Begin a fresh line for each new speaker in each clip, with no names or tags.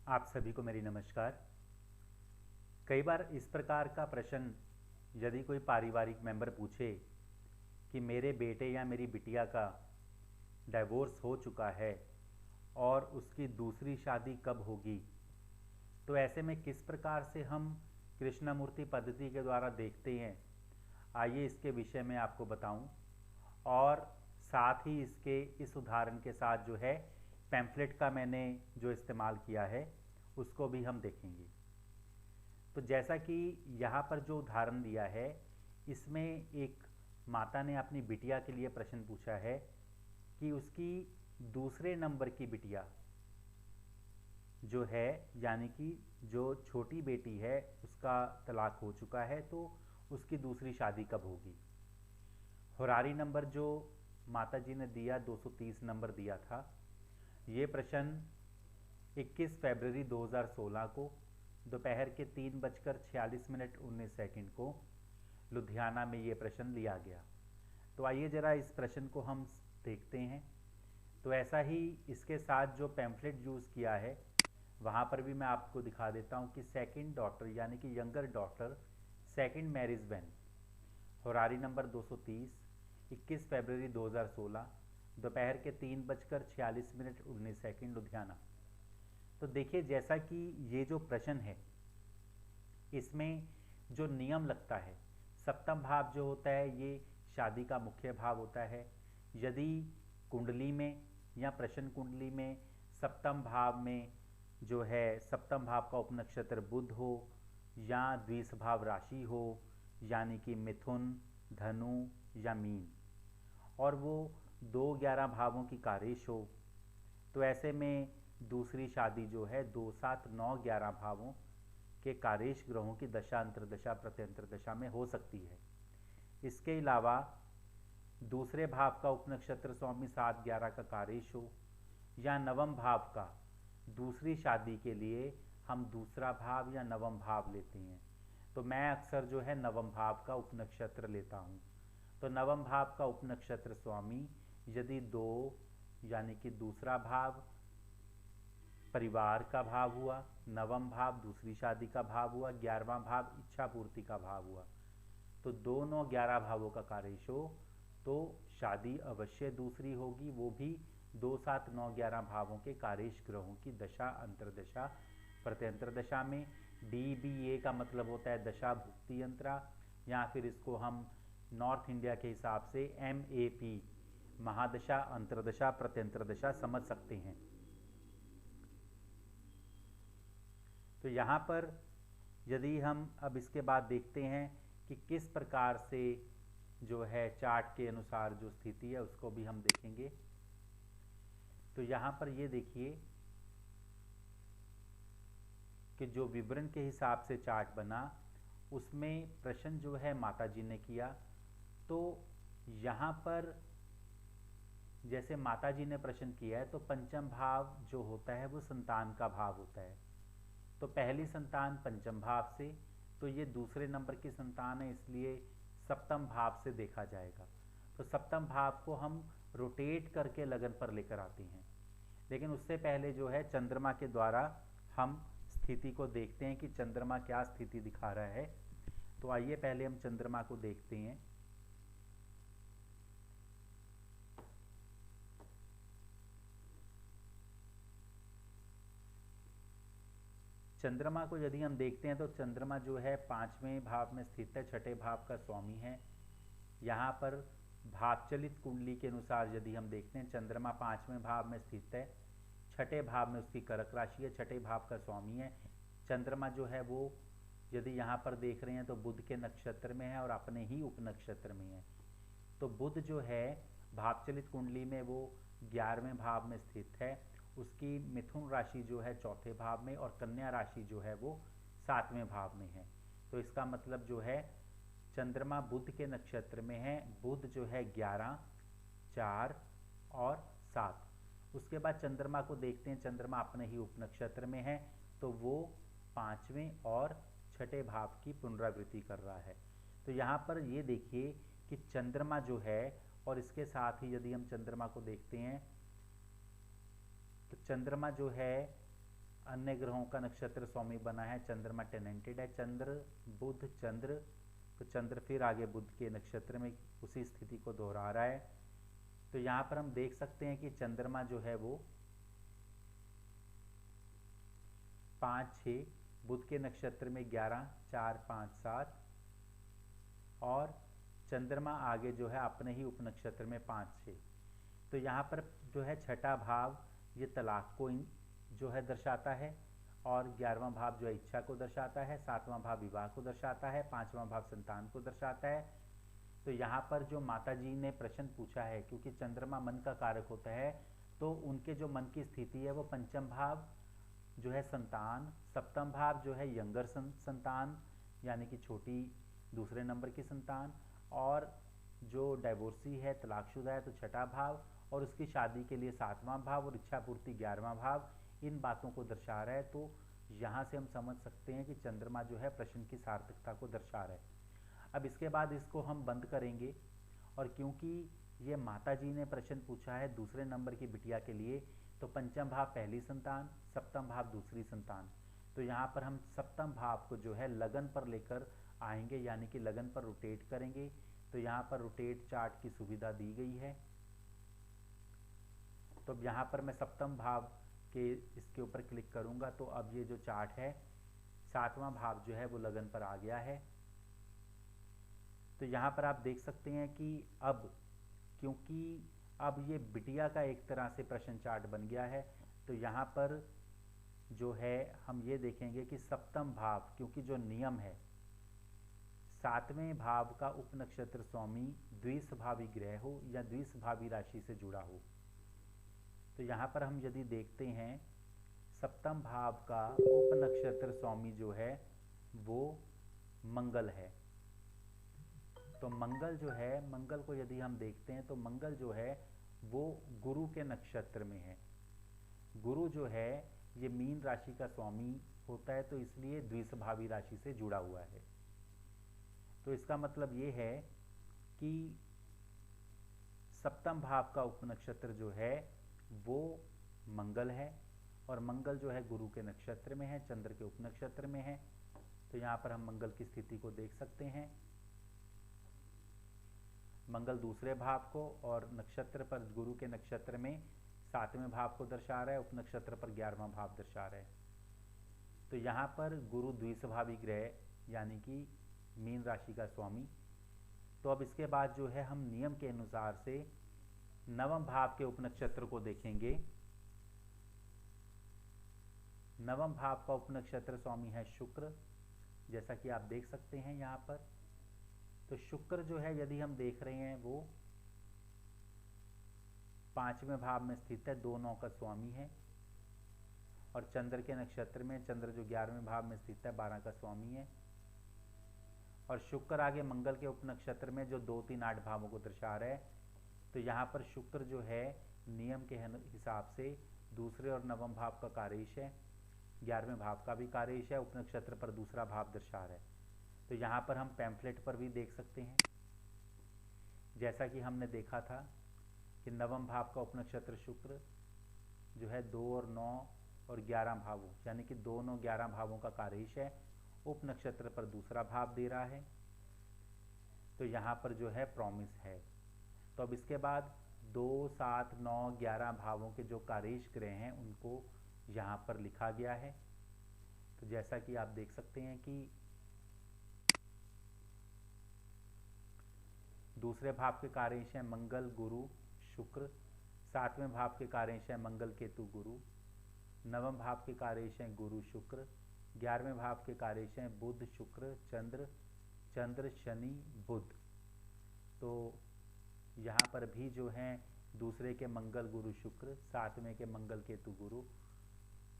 आप सभी को मेरी नमस्कार। कई बार इस प्रकार का प्रश्न यदि कोई पारिवारिक मेंबर पूछे कि मेरे बेटे या मेरी बिटिया का डाइवोर्स हो चुका है और उसकी दूसरी शादी कब होगी, तो ऐसे में किस प्रकार से हम कृष्णमूर्ति पद्धति के द्वारा देखते हैं, आइए इसके विषय में आपको बताऊं। और साथ ही इसके इस उदाहरण के साथ जो है पैम्फलेट का मैंने जो इस्तेमाल किया है उसको भी हम देखेंगे। तो जैसा कि यहाँ पर जो उदाहरण दिया है, इसमें एक माता ने अपनी बिटिया के लिए प्रश्न पूछा है कि उसकी दूसरे नंबर की बिटिया जो है, यानी कि जो छोटी बेटी है उसका तलाक हो चुका है, तो उसकी दूसरी शादी कब होगी। होरारी नंबर जो माता जी ने दिया 230 नंबर दिया था। ये प्रश्न 21 फरवरी 2016 को दोपहर के 3:46 को लुधियाना में ये प्रश्न लिया गया। तो आइए ज़रा इस प्रश्न को हम देखते हैं। तो ऐसा ही इसके साथ जो पैम्फलेट यूज़ किया है वहाँ पर भी मैं आपको दिखा देता हूँ कि सेकंड डॉटर यानी कि younger daughter second marriage ban, horary number 230, 21 फरवरी 2016 दोपहर के 3:46 लुधियाना। तो देखिए, जैसा कि ये जो प्रश्न है इसमें जो नियम लगता है, सप्तम भाव जो होता है ये शादी का मुख्य भाव होता है। यदि कुंडली में या प्रश्न कुंडली में सप्तम भाव में जो है सप्तम भाव का उपनक्षत्र बुध हो या द्विस्वभाव राशि हो, यानी कि मिथुन, धनु या मीन, और वो 2-11 भावों की कारेश हो, तो ऐसे में दूसरी शादी जो है 2, 7, 9, 11 भावों के कारेश ग्रहों की दशा, अंतर्दशा, प्रत्यंतर दशा में हो सकती है। इसके अलावा दूसरे भाव का उपनक्षत्र स्वामी 7-11 का कारेश हो या नवम भाव का, दूसरी शादी के लिए हम दूसरा भाव या नवम भाव लेते हैं। तो मैं अक्सर जो है नवम भाव का उपनक्षत्र लेता हूँ। तो नवम भाव का उपनक्षत्र स्वामी यदि 2 यानी कि दूसरा भाव परिवार का भाव हुआ, नवम भाव दूसरी शादी का भाव हुआ, 11वां भाव इच्छा पूर्ति का भाव हुआ, तो दोनों 11 भावों का कारेश हो तो शादी अवश्य दूसरी होगी, वो भी 2, 7, 9, 11 भावों के कारेश ग्रहों की दशा, अंतर्दशा, प्रत्यंतर दशा में। DBA का मतलब होता है दशा भुक्ति यंत्रा, या फिर इसको हम नॉर्थ इंडिया के हिसाब से MAP महादशा, अंतर्दशा, प्रत्यंतर दशा समझ सकते हैं। तो यहाँ पर यदि हम अब इसके बाद देखते हैं कि किस प्रकार से जो है चार्ट के अनुसार जो स्थिति है उसको भी हम देखेंगे। तो यहाँ पर ये देखिए कि जो विवरण के हिसाब से चार्ट बना उसमें प्रश्न जो है माता जी ने किया। तो यहाँ पर जैसे माता जी ने प्रश्न किया है तो पंचम भाव जो होता है वो संतान का भाव होता है। तो पहली संतान पंचम भाव से, तो ये दूसरे नंबर की संतान है, इसलिए सप्तम भाव से देखा जाएगा। तो सप्तम भाव को हम रोटेट करके लगन पर लेकर आते हैं, लेकिन उससे पहले जो है चंद्रमा के द्वारा हम स्थिति को देखते हैं कि चंद्रमा क्या स्थिति दिखा रहा है। तो आइए पहले हम चंद्रमा को देखते हैं। चंद्रमा को यदि हम देखते हैं तो चंद्रमा जो है 5वें भाव में स्थित है, छठे भाव का स्वामी है। यहाँ पर भावचलित कुंडली के अनुसार यदि हम देखते हैं चंद्रमा 5वें भाव में स्थित है, छठे भाव में उसकी कर्क राशि है, छठे भाव का स्वामी है। चंद्रमा जो है वो यदि यहाँ पर देख रहे हैं तो बुध के नक्षत्र में है और अपने ही उपनक्षत्र में है। तो बुध जो है भावचलित कुंडली में वो 11वें भाव में स्थित है, उसकी मिथुन राशि जो है चौथे भाव में और कन्या राशि जो है वो 7वें भाव में है। तो इसका मतलब जो है चंद्रमा बुध के नक्षत्र में है, बुध जो है 11, 4 और 7। उसके बाद चंद्रमा को देखते हैं, चंद्रमा अपने ही उपनक्षत्र में है, तो वो 5वें और छठे भाव की पुनरावृत्ति कर रहा है। तो यहाँ पर ये देखिए कि चंद्रमा जो है, और इसके साथ ही यदि हम चंद्रमा को देखते हैं तो चंद्रमा जो है अन्य ग्रहों का नक्षत्र स्वामी बना है, चंद्रमा टेनेंटेड है, चंद्र बुध चंद्र, तो चंद्र फिर आगे बुध के नक्षत्र में उसी स्थिति को दोहरा रहा है। तो यहाँ पर हम देख सकते हैं कि चंद्रमा जो है वो 5 6, बुध के नक्षत्र में 11 4 5 7, और चंद्रमा आगे जो है अपने ही उपनक्षत्र में 5 6। तो यहाँ पर जो है छठा भाव ये तलाक को जो है दर्शाता है, और 11वां भाव जो है इच्छा को दर्शाता है, 7वां भाव विवाह को दर्शाता है, 5वां भाव संतान को दर्शाता है। तो यहाँ पर जो माता जी ने प्रश्न पूछा है, क्योंकि चंद्रमा मन का कारक होता है, तो उनके जो मन की स्थिति है वो पंचम भाव जो है संतान, सप्तम भाव जो है यंगर संतान यानी कि छोटी दूसरे नंबर की संतान, और जो डाइवोर्सी है तलाकशुदा है तो छठा भाव, और उसकी शादी के लिए 7वां भाव, और इच्छा पूर्ति 11वां भाव इन बातों को दर्शा रहा है। तो यहाँ से हम समझ सकते हैं कि चंद्रमा जो है प्रश्न की सार्थकता को दर्शा रहा है। अब इसके बाद इसको हम बंद करेंगे, और क्योंकि ये माता जी ने प्रश्न पूछा है दूसरे नंबर की बिटिया के लिए, तो पंचम भाव पहली संतान, सप्तम भाव दूसरी संतान, तो यहाँ पर हम सप्तम भाव को जो है लगन पर लेकर आएंगे, यानी कि लगन पर रोटेट करेंगे। तो यहाँ पर रोटेट चार्ट की सुविधा दी गई है। तो अब यहाँ पर मैं सप्तम भाव के इसके ऊपर क्लिक करूँगा, तो अब ये जो चार्ट है 7वां भाव जो है वो लगन पर आ गया है। तो यहाँ पर आप देख सकते हैं कि अब क्योंकि अब ये बिटिया का एक तरह से प्रश्न चार्ट बन गया है, तो यहाँ पर जो है हम ये देखेंगे कि सप्तम भाव, क्योंकि जो नियम है 7वें भाव का उपनक्षत्र स्वामी द्विस्वभावी ग्रह हो या द्विस्वभावी राशि से जुड़ा हो। तो यहाँ पर हम यदि देखते हैं सप्तम भाव का उपनक्षत्र स्वामी जो है वो मंगल है, तो मंगल जो है, मंगल को यदि हम देखते हैं तो मंगल जो है वो गुरु के नक्षत्र में है। गुरु जो है ये मीन राशि का स्वामी होता है, तो इसलिए द्विस्वभावी राशि से जुड़ा हुआ है। तो इसका मतलब ये है कि सप्तम भाव का उपनक्षत्र जो है वो मंगल है, और मंगल जो है गुरु के नक्षत्र में है, चंद्र के उपनक्षत्र में है। तो यहाँ पर हम मंगल की स्थिति को देख सकते हैं। मंगल दूसरे भाव को और नक्षत्र पर गुरु के नक्षत्र में 7वें भाव को दर्शा रहा है, उपनक्षत्र पर 11वां भाव दर्शा रहा है। तो यहाँ पर गुरु द्विस्वभावी ग्रह यानी कि मीन राशि का स्वामी। तो अब इसके बाद जो है हम नियम के अनुसार से 9वें भाव के उपनक्षत्र को देखेंगे। 9वें भाव का उपनक्षत्र स्वामी है शुक्र, जैसा कि आप देख सकते हैं यहाँ पर। तो शुक्र जो है यदि हम देख रहे हैं वो 5वें भाव में स्थित है, 2 9 का स्वामी है, और चंद्र के नक्षत्र में चंद्र जो 11वें भाव में स्थित है 12 का स्वामी है, और शुक्र आगे मंगल के उपनक्षत्र में जो 2 3 8 भावों को दर्शा रहा है। तो यहाँ पर शुक्र जो है नियम के हिसाब से दूसरे और 9वें भाव का कार्येश है, 11वें भाव का भी कार्येश है, उपनक्षत्र पर दूसरा भाव दर्शा रहा है। तो यहाँ पर हम पैम्फलेट पर भी देख सकते हैं, जैसा कि हमने देखा था कि 9वें भाव का उपनक्षत्र शुक्र जो है 2 और 9 और 11 भावों यानी कि 2 9 11 भावों का कार्येश है, उपनक्षत्र पर दूसरा भाव दे रहा है। तो यहाँ पर जो है प्रॉमिस है। तो अब इसके बाद 2 7 9 11 भावों के जो कार्येश ग्रह हैं उनको यहाँ पर लिखा गया है। तो जैसा कि आप देख सकते हैं कि दूसरे भाव के कार्येश हैं मंगल गुरु शुक्र, 7वें भाव के कार्येश हैं मंगल केतु गुरु, 9वें भाव के कार्येश हैं गुरु शुक्र, 11वें भाव के कार्येश हैं बुध शुक्र चंद्र, चंद्र शनि बुध। तो यहाँ पर भी जो हैं दूसरे के मंगल गुरु शुक्र, 7वें के मंगल केतु गुरु,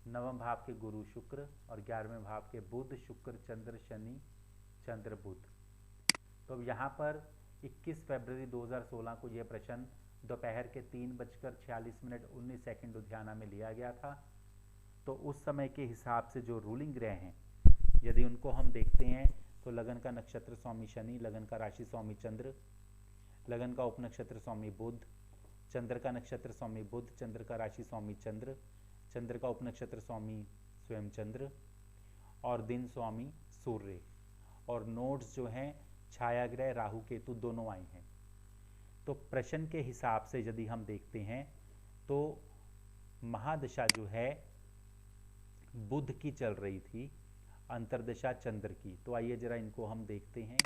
9वें भाव के गुरु शुक्र और 11वें भाव के बुध शुक्र चंद्र शनि चंद्र बुध। तो अब यहाँ पर 21 फरवरी 2016 को यह प्रश्न दोपहर के 3:46 लुधियाना में लिया गया था। तो उस समय के हिसाब से जो रूलिंग ग्रह हैं यदि उनको हम देखते हैं तो लगन का नक्षत्र स्वामी शनि, लगन का राशि स्वामी चंद्र, लगन का उपनक्षत्र स्वामी बुध, चंद्र का नक्षत्र स्वामी बुध, चंद्र का राशि स्वामी चंद्र, चंद्र का उपनक्षत्र स्वामी स्वयं चंद्र, और दिन स्वामी सूर्य, और नोड्स जो हैं छाया ग्रह राहु केतु दोनों आए हैं। तो प्रश्न के हिसाब से यदि हम देखते हैं तो महादशा जो है बुध की चल रही थी, अंतर्दशा चंद्र की। तो आइए जरा इनको हम देखते हैं।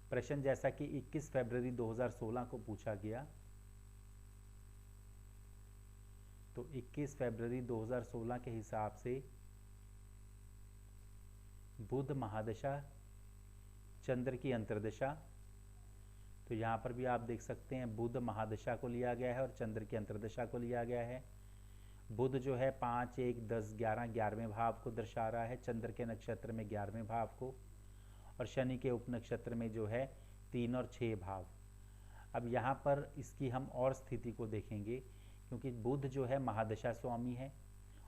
प्रश्न जैसा कि 21 फरवरी 2016 को पूछा गया, तो 21 फरवरी 2016 के हिसाब से बुध महादशा, चंद्र की अंतर्दशा। तो यहाँ पर भी आप देख सकते हैं बुध महादशा को लिया गया है और चंद्र की अंतर्दशा को लिया गया है। बुध जो है 5, 1, 10, 11 11वें भाव को दर्शा रहा है, चंद्र के नक्षत्र में 11वें भाव को, और शनि के उपनक्षत्र में जो है 3 और 6 भाव। अब यहाँ पर इसकी हम और स्थिति को देखेंगे, क्योंकि बुध जो है महादशा स्वामी है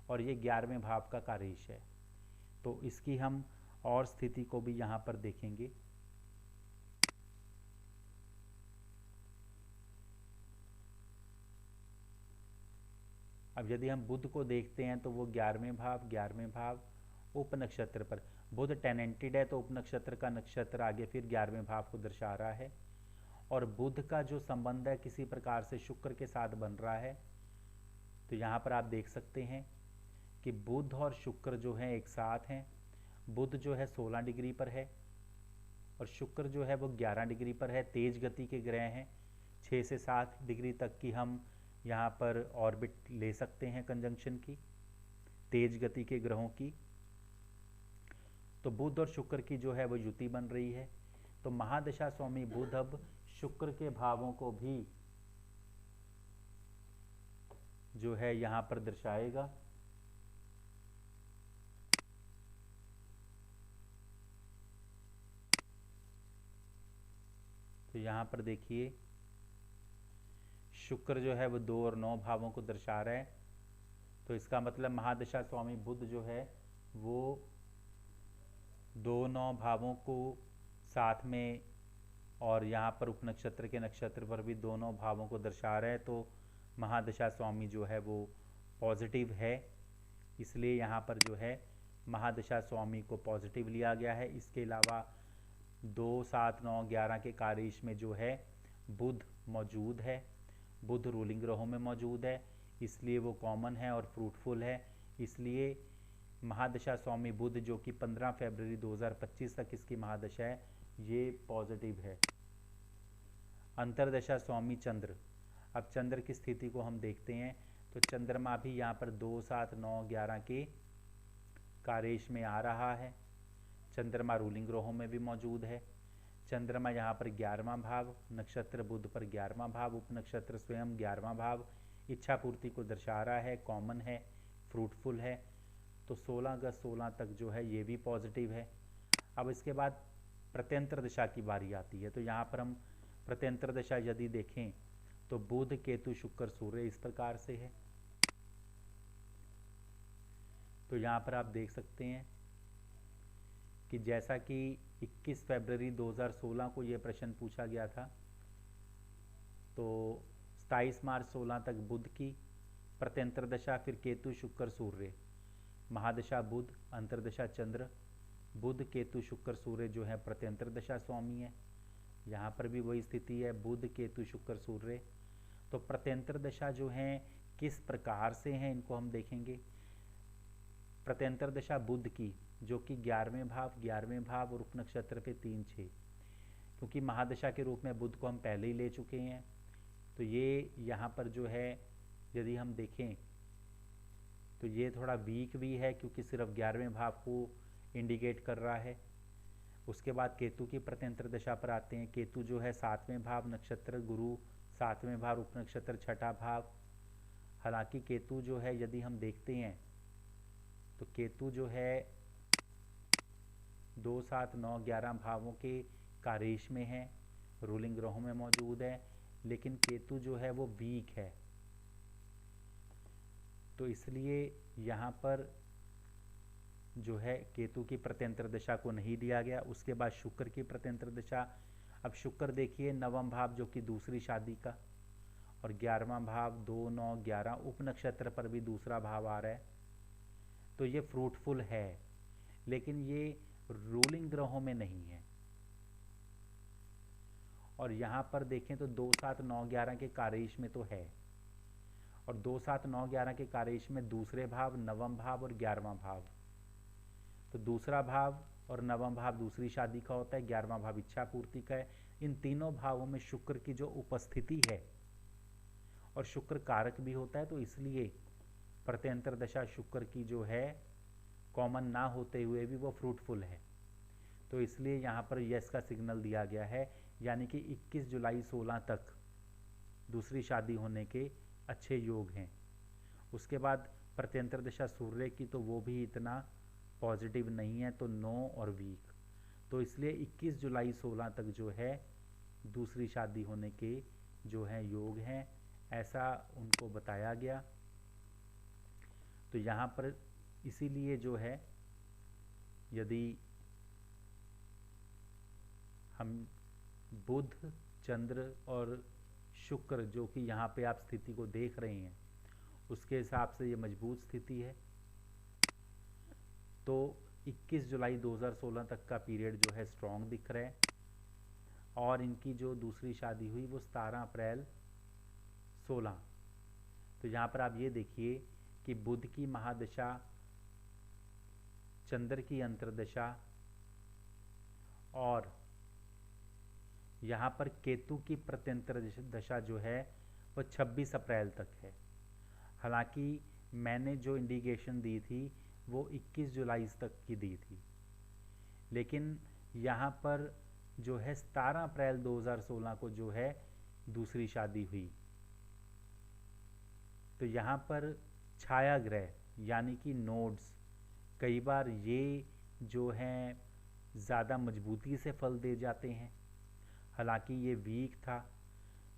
और ये 11वें भाव का कारक है, तो इसकी हम और स्थिति को भी यहाँ पर देखेंगे। अब यदि हम बुध को देखते हैं तो वो 11वें भाव उपनक्षत्र पर, बुध टेनेंटेड है तो उपनक्षत्र का नक्षत्र आगे फिर 11वें भाव को दर्शा रहा है, और बुध का जो संबंध है किसी प्रकार से शुक्र के साथ बन रहा है। तो यहाँ पर आप देख सकते हैं कि बुध और शुक्र जो है एक साथ हैं। बुध जो है 16 डिग्री पर है और शुक्र जो है वो 11 डिग्री पर है। तेज गति के ग्रह हैं, 6 से 7 डिग्री तक की हम यहाँ पर ऑर्बिट ले सकते हैं कंजंक्शन की, तेज गति के ग्रहों की। तो बुध और शुक्र की जो है वो युति बन रही है। तो महादशा स्वामी बुध अब शुक्र के भावों को भी जो है यहाँ पर दर्शाएगा। तो यहाँ पर देखिए शुक्र जो है वो 2 और 9 भावों को दर्शा रहा है। तो इसका मतलब महादशा स्वामी बुध जो है वो 2, 9 भावों को साथ में, और यहाँ पर उपनक्षत्र के नक्षत्र पर भी 2, 9 भावों को दर्शा रहे हैं। तो महादशा स्वामी जो है वो पॉजिटिव है, इसलिए यहाँ पर जो है महादशा स्वामी को पॉजिटिव लिया गया है। इसके अलावा 2, 7, 9, 11 के कारक में जो है बुध मौजूद है, बुध रूलिंग ग्रहों में मौजूद है, इसलिए वो कॉमन है और फ्रूटफुल है। इसलिए महादशा स्वामी बुध जो कि 15 फरवरी 2025 तक इसकी महादशा है, ये पॉजिटिव है। अंतर्दशा स्वामी चंद्र। अब चंद्र की स्थिति को हम देखते हैं तो चंद्रमा भी यहाँ पर 2, 7, 9, 11 के कारक में आ रहा है। चंद्रमा रूलिंग ग्रहों में भी मौजूद है। चंद्रमा यहाँ पर 11वां भाव, नक्षत्र बुध पर 11वां भाव, उपनक्षत्र स्वयं 11वां भाव इच्छा पूर्ति को दर्शा रहा है, कॉमन है, फ्रूटफुल है। तो 16 अगस्त 16 तक जो है ये भी पॉजिटिव है। अब इसके बाद प्रत्यंतर दशा की बारी आती है। तो यहाँ पर हम प्रत्यंतर दशा यदि देखें तो बुध केतु शुक्र सूर्य इस प्रकार से है। तो यहाँ पर आप देख सकते हैं कि जैसा कि 21 फरवरी 2016 को यह प्रश्न पूछा गया था, तो 27 मार्च 16 तक बुध की प्रत्यंतर दशा, फिर केतु शुक्र सूर्य, महादशा बुध, अंतर्दशा चंद्र, बुध केतु शुक्र सूर्य जो है प्रत्यंतर दशा स्वामी है। यहाँ पर भी वही स्थिति है, बुध केतु शुक्र सूर्य। तो प्रत्यंतर दशा जो है किस प्रकार से हैं इनको हम देखेंगे। प्रत्यंतर दशा बुध की जो कि 11वें भाव और उपनक्षत्र पे 3, 6, क्योंकि महादशा के रूप में बुध को हम पहले ही ले चुके हैं। तो ये यहाँ पर जो है यदि हम देखें तो ये थोड़ा वीक भी है, क्योंकि सिर्फ 11वें भाव को इंडिकेट कर रहा है। उसके बाद केतु की प्रत्यंतर दशा पर आते हैं। केतु जो है 7वें भाव, नक्षत्र गुरु 7वें भाव, उपनक्षत्र 6ठा भाव। हालांकि केतु जो है यदि हम देखते हैं तो केतु जो है 2, 7, 9, 11 भावों के कारक में है, रूलिंग ग्रहों में मौजूद है, लेकिन केतु जो है वो वीक है। तो इसलिए यहाँ पर जो है केतु की प्रत्यंतर दशा को नहीं दिया गया। उसके बाद शुक्र की प्रत्यंतर दशा। अब शुक्र देखिए 9वां भाव जो कि दूसरी शादी का, और 11वां भाव 2, 9, 11 उप नक्षत्र पर भी दूसरा भाव आ रहा है, तो ये फ्रूटफुल है, लेकिन ये रूलिंग ग्रहों में नहीं है। और यहाँ पर देखें तो 2, 7, 9, 11 के कार्येश में तो है, और 2, 7, 9, 11 के कार्येश में दूसरे भाव, नवम भाव और 11वां भाव। तो दूसरा भाव और नवम भाव दूसरी शादी का होता है, 11वां भाव इच्छा पूर्ति का है। इन तीनों भावों में शुक्र की जो उपस्थिति है, और शुक्र कारक भी होता है, तो इसलिए प्रत्यंतर दशा शुक्र की जो है कॉमन ना होते हुए भी वो फ्रूटफुल है। तो इसलिए यहाँ पर यस का सिग्नल दिया गया है, यानी कि 21 जुलाई 16 तक दूसरी शादी होने के अच्छे योग हैं। उसके बाद प्रत्यंतर दशा सूर्य की तो वो भी इतना पॉजिटिव नहीं है, तो नो और वीक। तो इसलिए 21 जुलाई 16 तक जो है दूसरी शादी होने के जो है योग हैं, ऐसा उनको बताया गया। तो यहाँ पर इसीलिए जो है यदि हम बुध, चंद्र और शुक्र जो कि यहाँ पे आप स्थिति को देख रहे हैं, उसके हिसाब से ये मजबूत स्थिति है। तो 21 जुलाई 2016 तक का पीरियड जो है स्ट्रॉन्ग दिख रहा है, और इनकी जो दूसरी शादी हुई वो 17 अप्रैल 16। तो यहाँ पर आप ये देखिए कि बुध की महादशा, चंद्र की अंतर्दशा, और यहाँ पर केतु की प्रत्यंतर दशा जो है वो 26 अप्रैल तक है। हालांकि मैंने जो इंडिकेशन दी थी वो 21 जुलाई तक की दी थी, लेकिन यहाँ पर जो है 17 अप्रैल 2016 को जो है दूसरी शादी हुई। तो यहाँ पर छाया ग्रह यानी कि नोड्स, कई बार ये जो हैं ज़्यादा मजबूती से फल दे जाते हैं। हालांकि ये वीक था,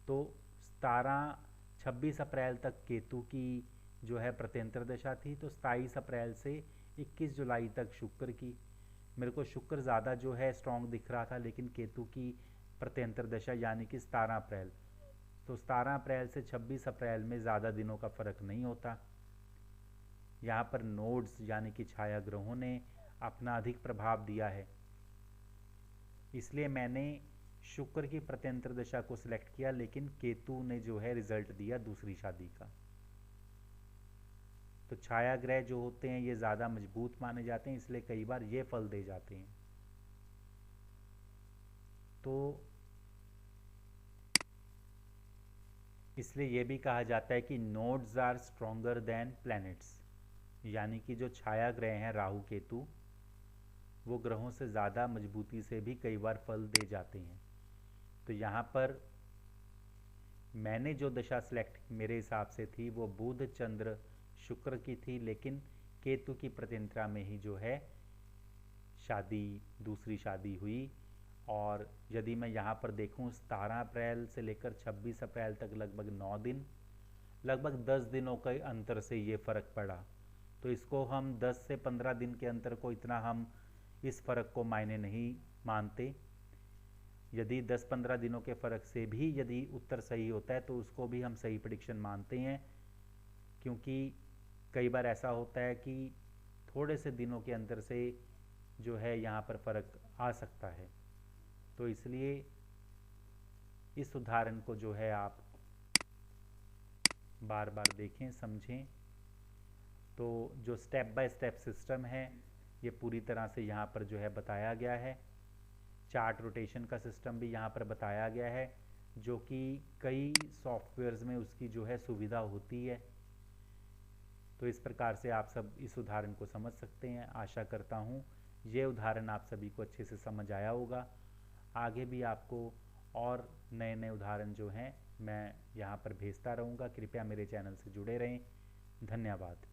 तो 26 अप्रैल तक केतु की जो है प्रत्यंतर दशा थी, तो 27 अप्रैल से 21 जुलाई तक शुक्र की। मेरे को शुक्र ज़्यादा जो है स्ट्रॉन्ग दिख रहा था, लेकिन केतु की प्रत्यंतर दशा यानी कि 17 अप्रैल, तो 17 अप्रैल से 26 अप्रैल में ज़्यादा दिनों का फ़र्क नहीं होता। यहाँ पर नोड्स यानी कि छाया ग्रहों ने अपना अधिक प्रभाव दिया है, इसलिए मैंने शुक्र की प्रत्यंतर दशा को सिलेक्ट किया, लेकिन केतु ने जो है रिजल्ट दिया दूसरी शादी का। तो छाया ग्रह जो होते हैं ये ज़्यादा मजबूत माने जाते हैं, इसलिए कई बार ये फल दे जाते हैं। तो इसलिए ये भी कहा जाता है कि nodes are stronger than planets, यानी कि जो छाया ग्रह हैं राहु केतु, वो ग्रहों से ज़्यादा मजबूती से भी कई बार फल दे जाते हैं। तो यहाँ पर मैंने जो दशा सेलेक्ट मेरे हिसाब से थी वो बुध, चंद्र, शुक्र की थी, लेकिन केतु की प्रत्यंतरा में ही जो है दूसरी शादी हुई। और यदि मैं यहाँ पर देखूँ 17 अप्रैल से लेकर 26 अप्रैल तक लगभग 9 दिन, लगभग 10 दिनों के अंतर से ये फ़र्क पड़ा। तो इसको हम 10 से 15 दिन के अंतर को इतना हम इस फ़र्क को मायने नहीं मानते। यदि 10-15 दिनों के फ़र्क से भी यदि उत्तर सही होता है तो उसको भी हम सही प्रेडिक्शन मानते हैं, क्योंकि कई बार ऐसा होता है कि थोड़े से दिनों के अंतर से जो है यहाँ पर फ़र्क आ सकता है। तो इसलिए इस उदाहरण को जो है आप बार बार देखें, समझें। तो जो स्टेप बाय स्टेप सिस्टम है ये पूरी तरह से यहाँ पर जो है बताया गया है। चार्ट रोटेशन का सिस्टम भी यहाँ पर बताया गया है, जो कि कई सॉफ्टवेयर्स में उसकी जो है सुविधा होती है। तो इस प्रकार से आप सब इस उदाहरण को समझ सकते हैं। आशा करता हूँ ये उदाहरण आप सभी को अच्छे से समझ आया होगा। आगे भी आपको और नए नए उदाहरण जो हैं मैं यहाँ पर भेजता रहूँगा। कृपया मेरे चैनल से जुड़े रहें। धन्यवाद।